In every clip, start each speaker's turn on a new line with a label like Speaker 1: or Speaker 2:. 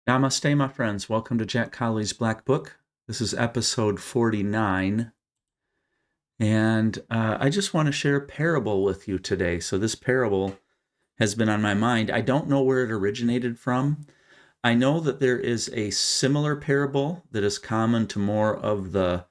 Speaker 1: Namaste, my friends. Welcome to Jack Colley's Black Book. This is episode 49. And I just want to share a parable with you today. So this parable has been on my mind. I don't know where it originated from. I know that there is a similar parable that is common to more of the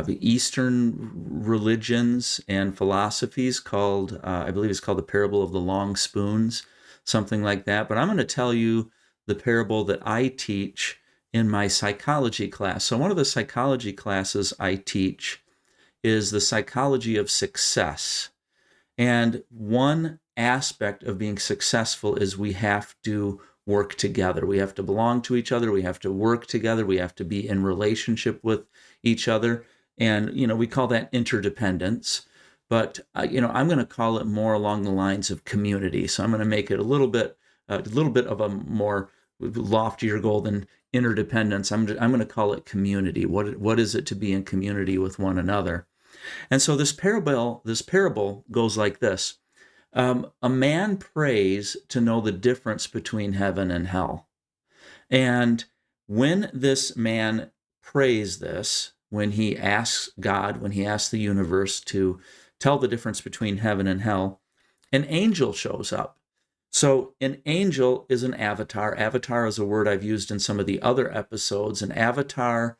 Speaker 1: Eastern religions and philosophies called, I believe it's called the parable of the long spoons, something like that. But I'm going to tell you the parable that I teach in my psychology class. So one of the psychology classes I teach is the psychology of success. And one aspect of being successful is we have to work together. We have to belong to each other. We have to work together. We have to be in relationship with each other. And, we call that interdependence. But, I'm going to call it more along the lines of community. So I'm going to make it a little bit of a more loftier goal than interdependence. I'm going to call it community. What is it to be in community with one another? And so this parable goes like this. A man prays to know the difference between heaven and hell. And when this man prays this, when he asks God, when he asks the universe to tell the difference between heaven and hell, an angel shows up. So an angel is an avatar. Avatar is a word I've used in some of the other episodes. An avatar,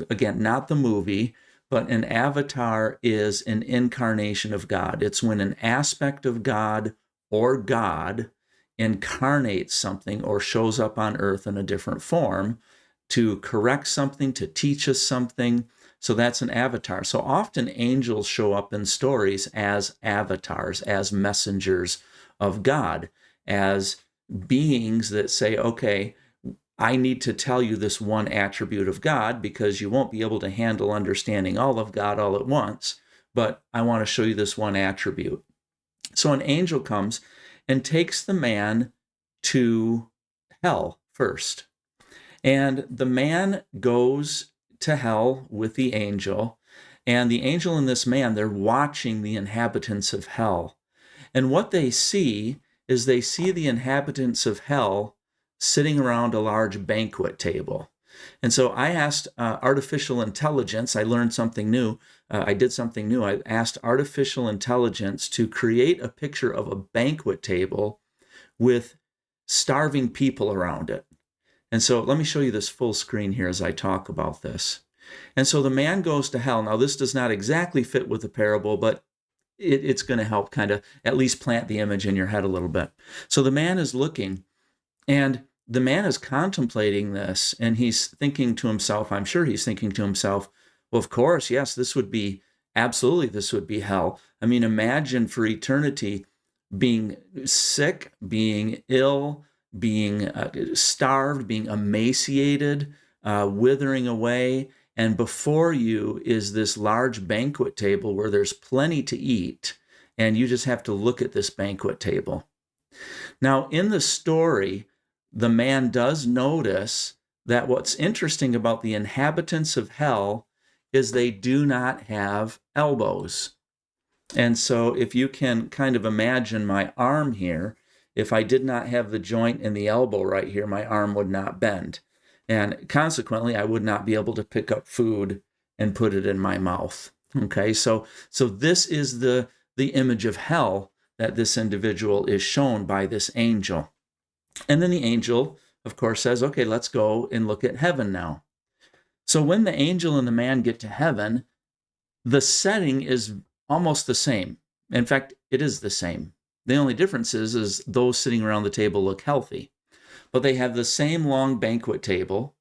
Speaker 1: again, not the movie, but an avatar is an incarnation of God. It's when an aspect of God or God incarnates something or shows up on earth in a different form to correct something, to teach us something. So that's an avatar. So often angels show up in stories as avatars, as messengers of God, as beings that say, okay, I need to tell you this one attribute of God because you won't be able to handle understanding all of God all at once, but I want to show you this one attribute. So an angel comes and takes the man to hell first. And the man goes to hell with the angel, and the angel and this man, they're watching the inhabitants of hell. And what they see is they see the inhabitants of hell sitting around a large banquet table. And so I asked artificial intelligence, I learned something new, I did something new. I asked artificial intelligence to create a picture of a banquet table with starving people around it. And so let me show you this full screen here as I talk about this. And so the man goes to hell. Now, this does not exactly fit with the parable, but it's going to help kind of at least plant the image in your head a little bit. So the man is looking, and the man is contemplating this, and he's thinking to himself, I'm sure he's thinking to himself, well, of course, yes, this would be hell. I mean, imagine for eternity being sick, being ill, being starved, being emaciated, withering away. And before you is this large banquet table where there's plenty to eat, and you just have to look at this banquet table. Now, in the story, the man does notice that what's interesting about the inhabitants of hell is they do not have elbows. And so if you can kind of imagine my arm here, if I did not have the joint in the elbow right here, my arm would not bend. And consequently, I would not be able to pick up food and put it in my mouth. Okay, so this is the image of hell that this individual is shown by this angel. And then the angel, of course, says, okay, let's go and look at heaven now. So when the angel and the man get to heaven, the setting is almost the same. In fact, it is the same. The only difference is those sitting around the table look healthy. But they have the same long banquet table,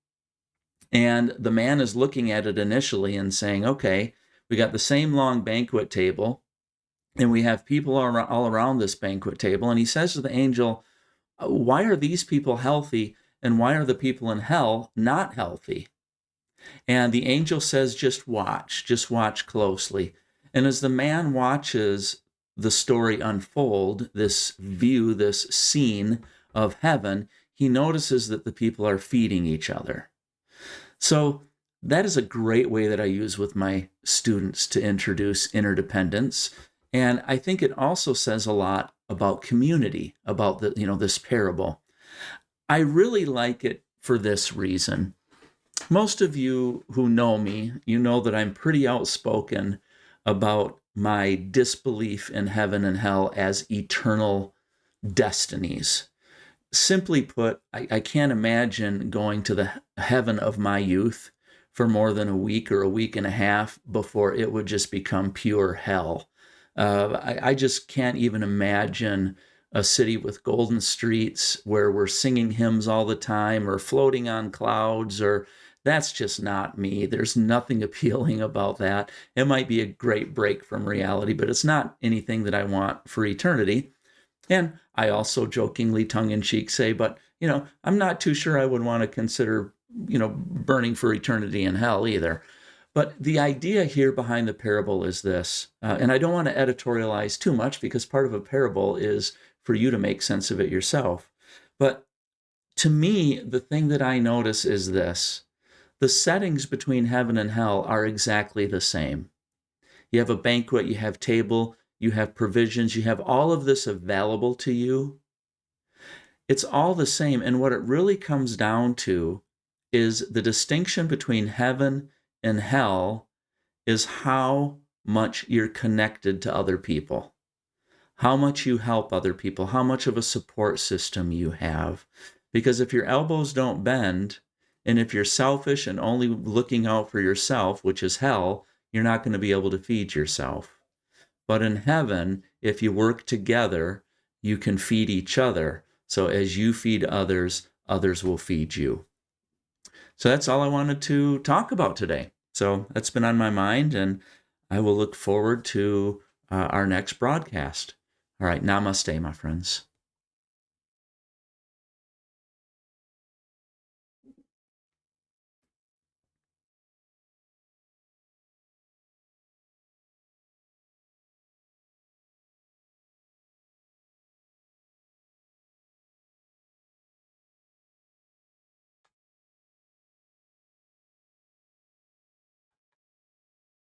Speaker 1: and the man is looking at it initially and saying, okay, we got the same long banquet table, and we have people all around this banquet table. And he says to the angel, why are these people healthy, and why are the people in hell not healthy? And the angel says, just watch closely. And as the man watches the story unfold, this view, this scene of heaven, he notices that the people are feeding each other. So that is a great way that I use with my students to introduce interdependence. And I think it also says a lot about community, about this parable. I really like it for this reason. Most of you who know me, you know that I'm pretty outspoken about my disbelief in heaven and hell as eternal destinies. Simply put, I can't imagine going to the heaven of my youth for more than a week or a week and a half before it would just become pure hell. I just can't even imagine a city with golden streets where we're singing hymns all the time or floating on clouds, or that's just not me. There's nothing appealing about that. It might be a great break from reality, but it's not anything that I want for eternity. And I also jokingly, tongue-in-cheek say, but, I'm not too sure I would want to consider, burning for eternity in hell either. But the idea here behind the parable is this, and I don't want to editorialize too much because part of a parable is for you to make sense of it yourself. But to me, the thing that I notice is this: the settings between heaven and hell are exactly the same. You have a banquet, you have table, you have provisions, you have all of this available to you. It's all the same. And what it really comes down to is the distinction between heaven and hell is how much you're connected to other people, how much you help other people, how much of a support system you have. Because if your elbows don't bend, and if you're selfish and only looking out for yourself, which is hell, you're not going to be able to feed yourself. But in heaven, if you work together, you can feed each other. So as you feed others, others will feed you. So that's all I wanted to talk about today. So that's been on my mind, and I will look forward to our next broadcast. All right, namaste, my friends.